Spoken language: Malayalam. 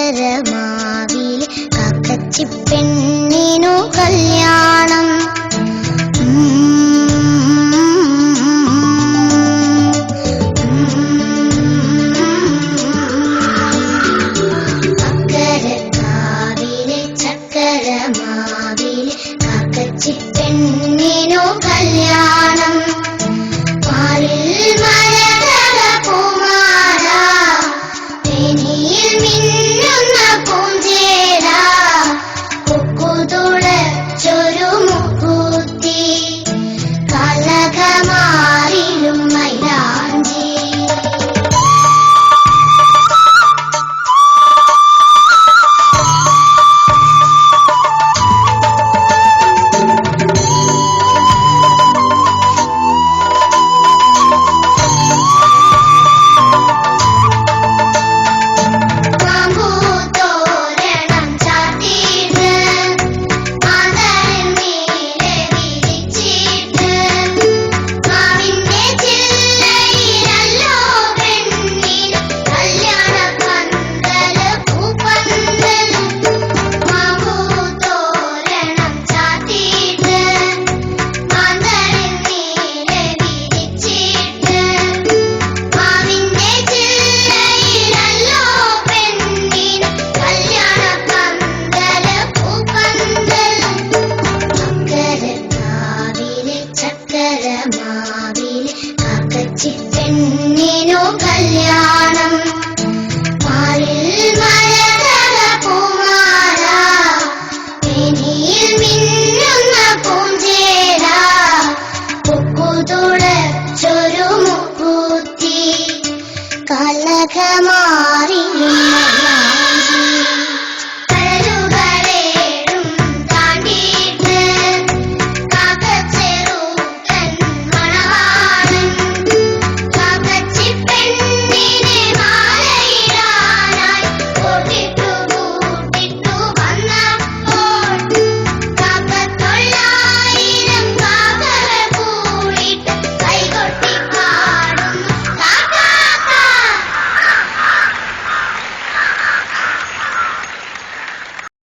ചക്കരമാവിലെ കാക്കച്ചിപ്പെണ്ണിനു കല്യാണം. അക്കരക്കാവിലെ ചക്കരമാവിലെ കാക്കച്ചിപ്പെണ്ണിനു കല്യാണം. പാലിൽ മലതല പൂമാല, തേനിയിൽ മിന്നുന്ന പൂഞ്ചേല, കൊക്കുതുളച്ചൊരു മുക്കൂത്തി, കലകമാറിലും മൈലാഞ്ചി. ചക്കരമാവിലെ കാക്കച്ചിപ്പെണ്ണിനു കല്യാണം. പാലിൽ മലതല പൂമാല, തേനിയിൽ മിന്നുന്ന പൂഞ്ചേല, കൊക്കുതുളച്ചൊരു മുക്കൂത്തി, കലകമാ